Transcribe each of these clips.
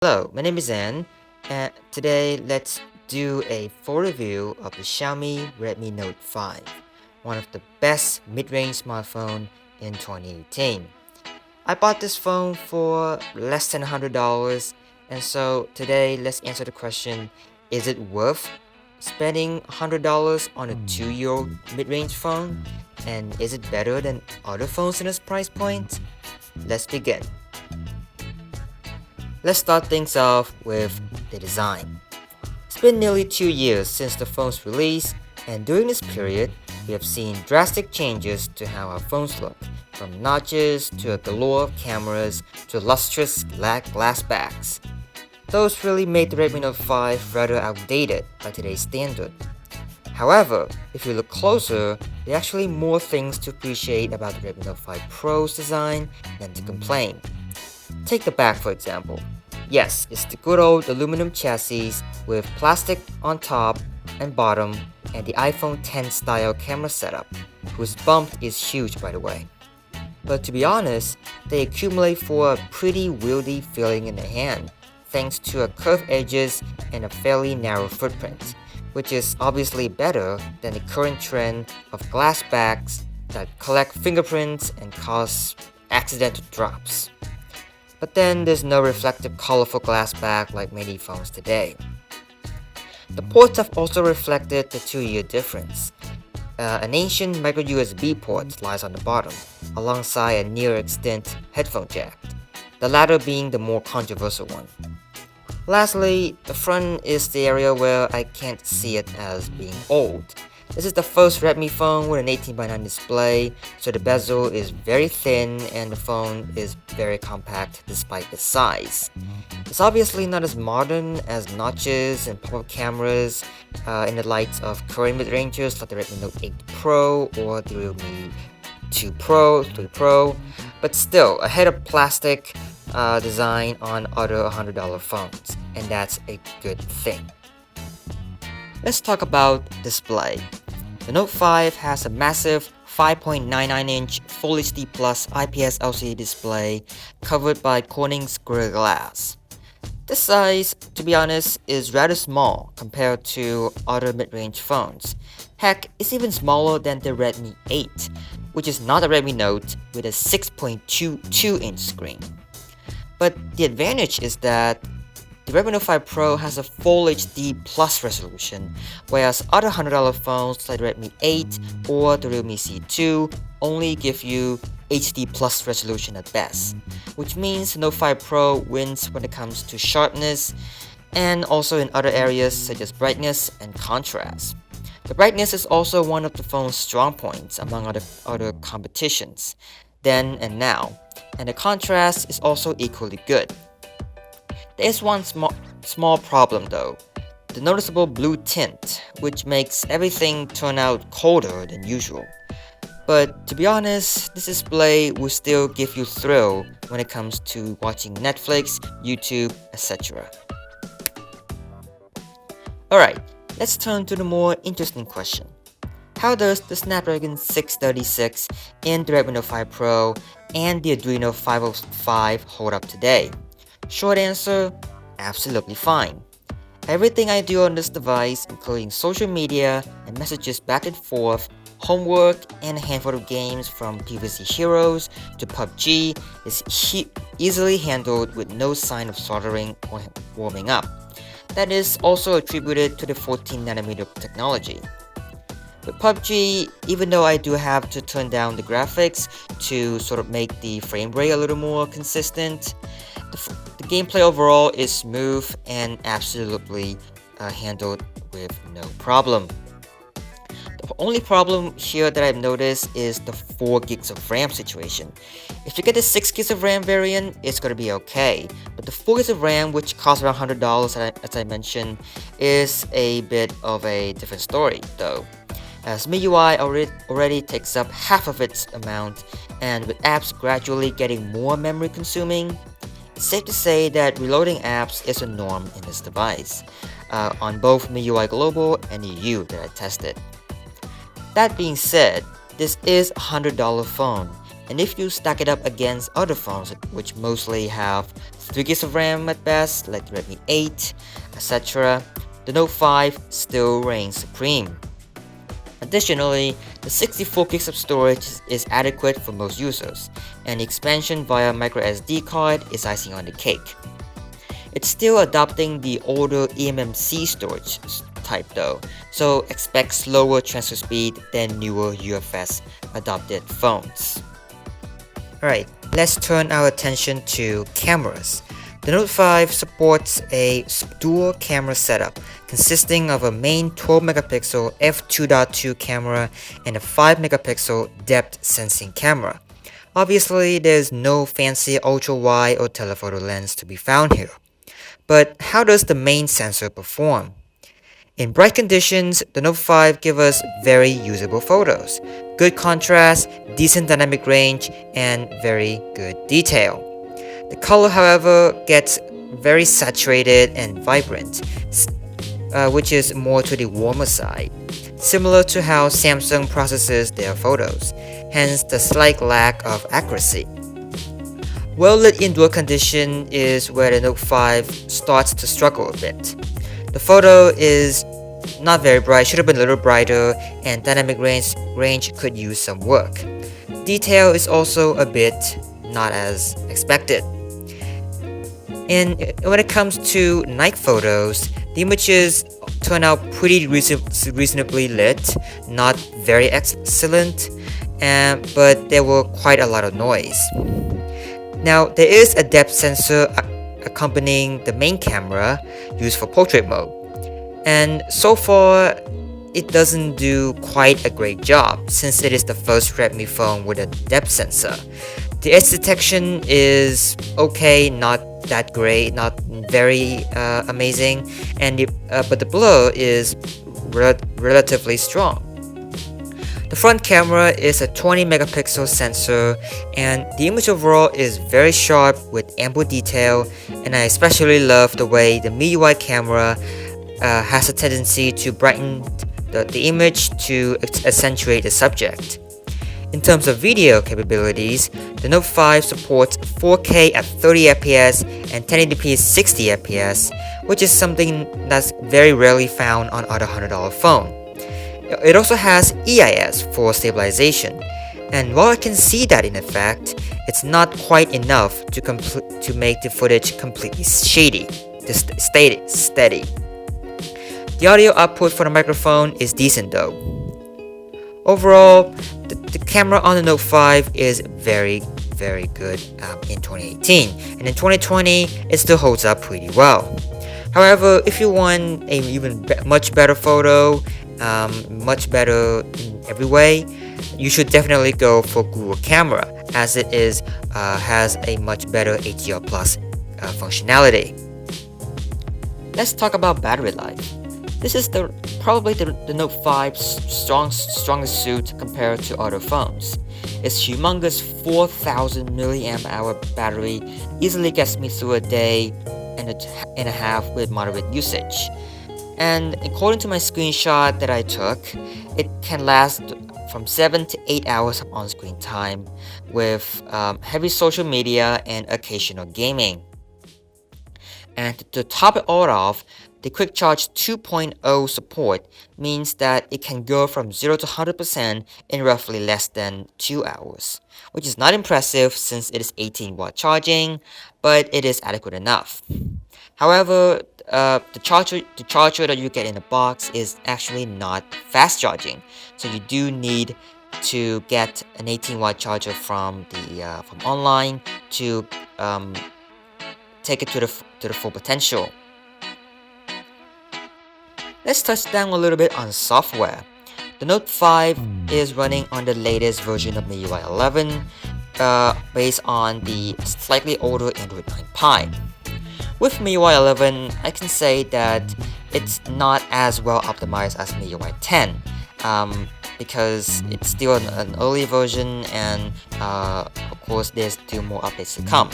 Hello, my name is Ann, and today let's do a full review of the Xiaomi Redmi Note 5, one of the best mid-range smartphone in 2018. I bought this phone for less than $100, and so today let's answer the question, is it worth spending $100 on a 2-year-old mid-range phone? And is it better than other phones in this price point? Let's begin. Let's start things off with the design. It's been nearly 2 years since the phone's release, and during this period, we have seen drastic changes to how our phones look, from notches to a galore of cameras to lustrous glass backs. Those really made the Redmi Note 5 rather outdated by today's standard. However, if you look closer, there are actually more things to appreciate about the Redmi Note 5 Pro's design than to complain. Take the back for example. Yes, it's the good old aluminum chassis with plastic on top and bottom and the iPhone X style camera setup, whose bump is huge by the way. But to be honest, they accumulate for a pretty wieldy feeling in the hand, thanks to a curved edges and a fairly narrow footprint, which is obviously better than the current trend of glass backs that collect fingerprints and cause accidental drops. But then there's no reflective colorful glass back like many phones today. The ports have also reflected the 2-year difference. An ancient micro USB port lies on the bottom, alongside a near extinct headphone jack, the latter being the more controversial one. Lastly, the front is the area where I can't see it as being old. This is the first Redmi phone with an 18:9 display, so the bezel is very thin and the phone is very compact despite its size. It's obviously not as modern as notches and pop-up cameras in the light of current mid-rangers like the Redmi Note 8 Pro or the Realme 2 Pro, 3 Pro, but still ahead of plastic design on other $100 phones, and that's a good thing. Let's talk about display. The Note 5 has a massive 5.99-inch Full HD Plus IPS LCD display covered by Corning's Gorilla Glass. This size, to be honest, is rather small compared to other mid-range phones. Heck, it's even smaller than the Redmi 8, which is not a Redmi Note with a 6.22-inch screen. But the advantage is that the Redmi Note 5 Pro has a Full HD Plus resolution, whereas other $100 phones like the Redmi 8 or the Realme C2 only give you HD Plus resolution at best, which means the Note 5 Pro wins when it comes to sharpness and also in other areas such as brightness and contrast. The brightness is also one of the phone's strong points among other competitions, then and now, and the contrast is also equally good. There is one small problem though, the noticeable blue tint, which makes everything turn out colder than usual. But to be honest, this display will still give you thrill when it comes to watching Netflix, YouTube, etc. Alright, let's turn to the more interesting question. How does the Snapdragon 636 in the Redmi Note 5 Pro and the Adreno 505 hold up today? Short answer, absolutely fine. Everything I do on this device, including social media and messages back and forth, homework, and a handful of games from PvZ Heroes to PUBG, is easily handled with no sign of soldering or warming up. That is also attributed to the 14nm technology. With PUBG, even though I do have to turn down the graphics to sort of make the frame rate a little more consistent, the gameplay overall is smooth and absolutely handled with no problem. The only problem here that I've noticed is the 4 gigs of RAM situation. If you get the 6 gigs of RAM variant, it's going to be okay, but the 4 gigs of RAM, which costs around $100 as I mentioned, is a bit of a different story though, as MIUI already takes up half of its amount, and with apps gradually getting more memory consuming, it's safe to say that reloading apps is a norm in this device, on both MIUI Global and EU that I tested. That being said, this is a $100 phone, And if you stack it up against other phones, which mostly have 3 gigs of RAM at best, like the Redmi 8, etc., the Note 5 still reigns supreme. Additionally, the 64 gigs of storage is adequate for most users, and the expansion via microSD card is icing on the cake. It's still adopting the older eMMC storage type though, so expect slower transfer speed than newer UFS adopted phones. Alright, let's turn our attention to cameras. The Note 5 supports a dual camera setup consisting of a main 12-megapixel f2.2 camera and a 5-megapixel depth sensing camera. Obviously, there's no fancy ultra-wide or telephoto lens to be found here. But how does the main sensor perform? In bright conditions, the Note 5 gives us very usable photos, good contrast, decent dynamic range, and very good detail. The color, however, gets very saturated and vibrant, which is more to the warmer side, similar to how Samsung processes their photos, hence the slight lack of accuracy. Well-lit indoor condition is where the Note 5 starts to struggle a bit. The photo is not very bright, should have been a little brighter, and dynamic range could use some work. Detail is also a bit not as expected. And when it comes to night photos, the images turn out pretty reasonably lit, not very excellent, but there were quite a lot of noise. Now, there is a depth sensor accompanying the main camera used for portrait mode, and so far it doesn't do quite a great job since it is the first Redmi phone with a depth sensor. The edge detection is okay, not that great, not very amazing, and but the blur is relatively strong. The front camera is a 20-megapixel sensor, and the image overall is very sharp with ample detail, and I especially love the way the MIUI camera has a tendency to brighten the image to accentuate the subject. In terms of video capabilities, the Note 5 supports 4K at 30fps and 1080p 60fps, which is something that's very rarely found on other $100 phone. It also has EIS for stabilization, and while I can see that in effect, it's not quite enough to make the footage completely steady. The audio output for the microphone is decent though. Overall, the camera on the Note 5 is very good in 2018, and in 2020 it still holds up pretty well. However, if you want a much better photo, much better in every way, you should definitely go for Google Camera, as it has a much better HDR Plus functionality. Let's talk about battery life. This is probably the Note 5's strongest suit compared to other phones. Its humongous 4,000 mAh battery easily gets me through a day and a half with moderate usage. And according to my screenshot that I took, it can last from 7 to 8 hours of on-screen time with heavy social media and occasional gaming. And to top it all off, the Quick Charge 2.0 support means that it can go from 0 to 100% in roughly less than 2 hours, which is not impressive since it is 18-watt charging, but it is adequate enough. However, the charger that you get in the box is actually not fast charging, so you do need to get an 18-watt charger from online to take it to the full potential. Let's touch down a little bit on software. The Note 5 is running on the latest version of MIUI 11, based on the slightly older Android 9 Pie. With MIUI 11, I can say that it's not as well optimized as MIUI 10, because it's still an early version, and of course there's still more updates to come.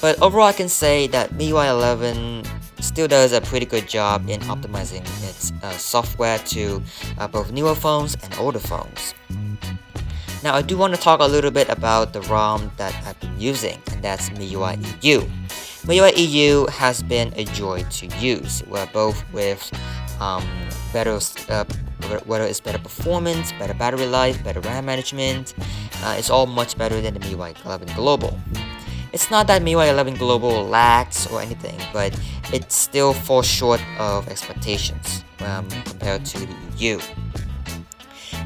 But overall, I can say that MIUI 11 still does a pretty good job in optimizing its software to both newer phones and older phones. Now I do want to talk a little bit about the ROM that I've been using, and that's MIUI EU. MIUI EU has been a joy to use, both with um, better, whether it's better performance, better battery life, better RAM management. It's all much better than the MIUI 11 Global. It's not that MIUI 11 Global lacks or anything, but it still falls short of expectations compared to the EU.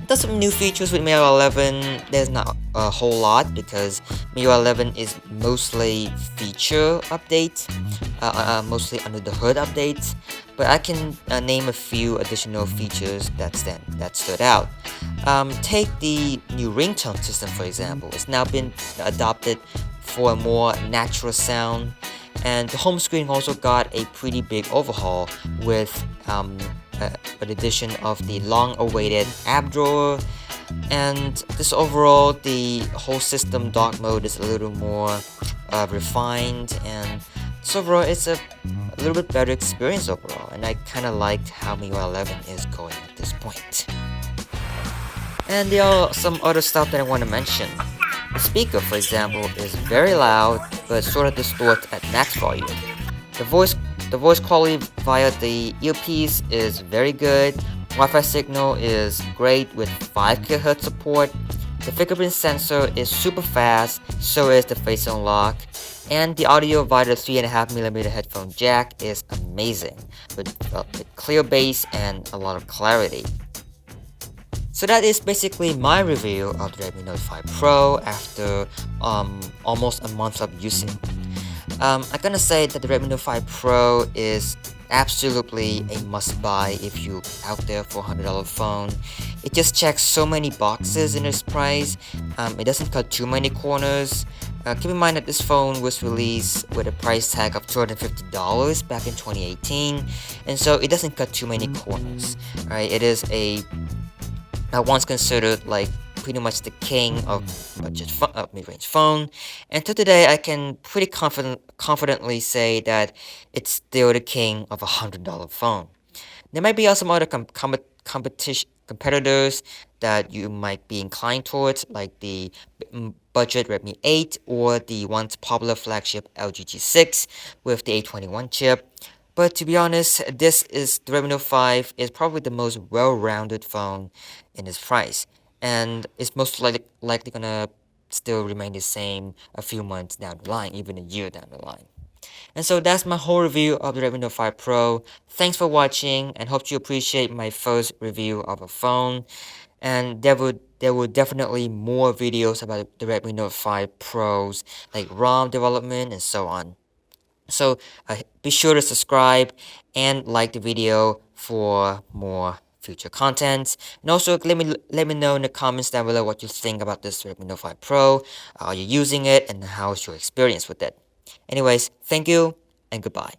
There's some new features with MIUI 11. There's not a whole lot because MIUI 11 is mostly feature updates, mostly under the hood updates. But I can name a few additional features that stood out. Take the new ringtone system for example. It's now been adopted for a more natural sound, and the home screen also got a pretty big overhaul with an addition of the long-awaited app drawer, and just overall the whole system dock mode is a little more refined, and so overall it's a little bit better experience overall, and I kind of liked how MIUI 11 is going at this point. And there are some other stuff that I want to mention. The speaker, for example, is very loud but sort of distorts at max volume. The voice quality via the earpiece is very good. Wi-Fi signal is great with 5 kHz support. The fingerprint sensor is super fast, so is the face unlock. And the audio via the 3.5mm headphone jack is amazing, with clear bass and a lot of clarity. So that is basically my review of the Redmi Note 5 Pro after almost a month of using. I'm gonna say that the Redmi Note 5 Pro is absolutely a must-buy if you're out there for a $100 phone. It just checks so many boxes in its price. It doesn't cut too many corners. Keep in mind that this phone was released with a price tag of $250 back in 2018, and so it doesn't cut too many corners. Right? It is once considered like pretty much the king of mid-range phone, and to today I can pretty confidently say that it's still the king of a $100 phone. There might be some other competitors that you might be inclined towards, like the budget Redmi 8 or the once popular flagship LG G6 with the A21 chip. But to be honest, the Redmi Note 5 is probably the most well-rounded phone in its price, and it's most likely gonna still remain the same a few months down the line, even a year down the line. And so that's my whole review of the Redmi Note 5 Pro. Thanks for watching, and hope you appreciate my first review of a phone. And there will definitely more videos about the Redmi Note 5 Pros, like ROM development and so on. So be sure to subscribe and like the video for more future content. And also let me know in the comments down below what you think about this Redmi Note 5 Pro. Are you using it, and how's your experience with it? Anyways, thank you and goodbye.